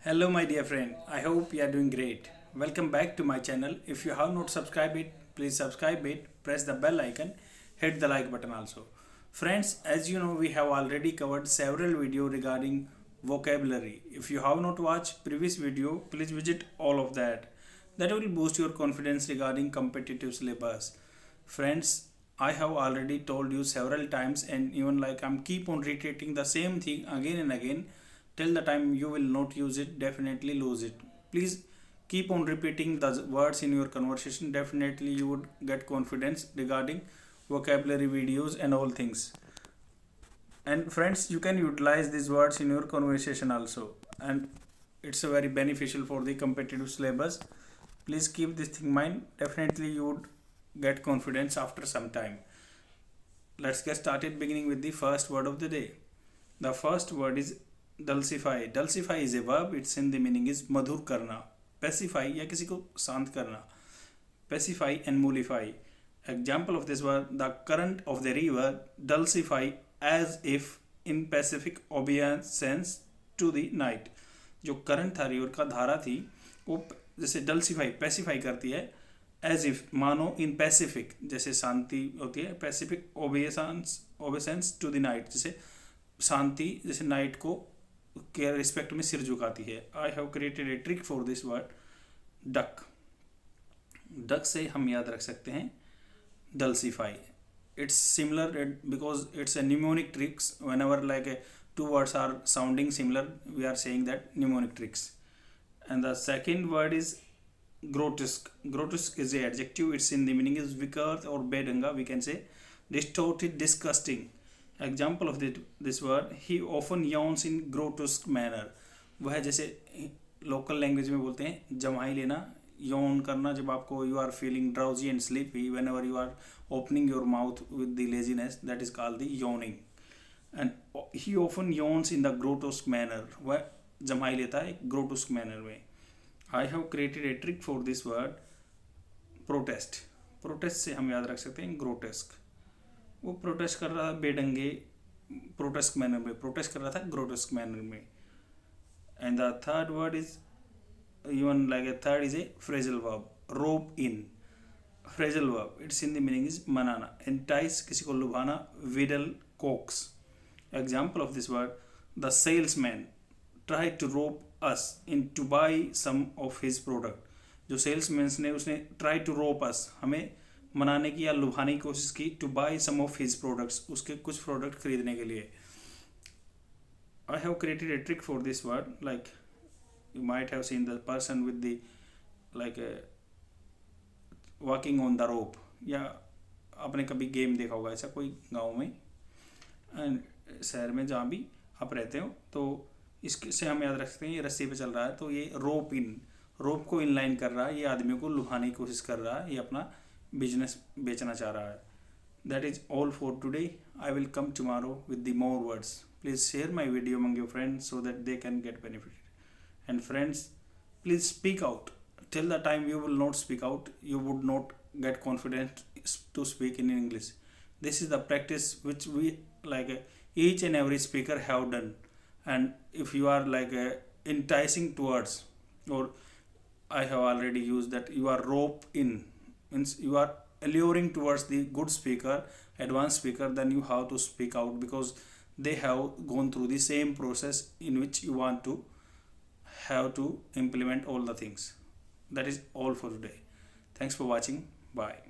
Hello my dear friend, I hope you are doing great. Welcome back to my channel. If you have not subscribed it, please subscribe it, press the bell icon, hit the like button also. Friends, as you know we have already covered several videos regarding vocabulary. If you have not watched previous video, please visit all of that. That will boost your confidence regarding competitive syllabus. Friends, I have already told you several times and even I'm keep on reiterating the same thing again and again till the time you will not use it, definitely lose it. Please keep on repeating the words in your conversation, definitely you would get confidence regarding vocabulary videos and all things. And friends, you can utilize these words in your conversation also, and it's a very beneficial for the competitive syllabus. Please keep this thing in mind, definitely you would get confidence after some time. Let's get started, beginning with the first word of the day. The first word is dulcify. Dulcify is a verb. It's in the meaning is मधुर करना, pacify या किसी को शांत करना, pacify and mollify. Example of this word, the current of the river dulcify as if in pacific obeisance to the night. जो current था, river का धारा थी, वो जैसे डल्सिफाई पेसिफाई करती है, एज इफ मानो इन पैसिफिक जैसे शांति होती है, Pacific obeisance to the night जैसे शांति जैसे नाइट को के रिस्पेक्ट में सिर झुकाती है. I have created a trick for this word duck. Duck से हम याद रख सकते हैं dulcify. It's similar because it's a mnemonic tricks. Whenever two words are sounding similar, we are saying that mnemonic tricks. And the second word is grotesque. Grotesque is a adjective. Its in the meaning is विकृत or बेढंगा. We can say distorted, disgusting. Example of this word, he often yawns in grotesque manner. वह जैसे local language में बोलते हैं जमाई लेना, यौन करना. जब आपको you are feeling drowsy and sleepy, whenever you are opening your mouth with the laziness, that is called the yawning. And he often yawns in the grotesque manner. वह जमाई लेता है ग्रोटस्क मैनर में. आई have created a trick for this word protest. Protest से हम याद रख सकते हैं ग्रोटेस्क. वो प्रोटेस्ट कर रहा था बेढंगे प्रोटेस्ट मैनर में, प्रोटेस्ट कर रहा था ग्रोटेस्क मैनर में. And the third word is even third is a phrasal verb, rope in. Phrasal verb, it's in the meaning is मनाना, एंटाइस किसी को लुभाना, wheedle, coax. Example of this word, the salesman try to rope us in to buy some of his product. जो salesman ने उसने try to rope अस, हमें मनाने की या लुभाने की कोशिश की, to buy some of his products, उसके कुछ प्रोडक्ट खरीदने के लिए. I have created a trick for this word, you might have seen the person with the walking on the rope, या आपने कभी गेम देखा होगा ऐसा कोई गांव में एंड शहर में जहाँ भी आप रहते हो, तो इससे हम याद रख सकते हैं ये रस्सी पे चल रहा है, तो ये रोप इन, रोप को इनलाइन कर रहा है, ये आदमी को लुभाने की कोशिश कर रहा है, ये अपना बिजनेस बेचना चाह रहा है. That is all for today. I will come tomorrow with the more words. Please share my video among your friends so that they can get benefit. And friends, please speak out. Till the time you will not speak out, you would not get confidence to speak in English. This is the practice which we each and every speaker have done. And if you are enticing towards, or I have already used that, you are rope in, means you are alluring towards the good speaker, advanced speaker, then you have to speak out because they have gone through the same process in which you want to have to implement all the things. That is all for today. Thanks for watching. Bye.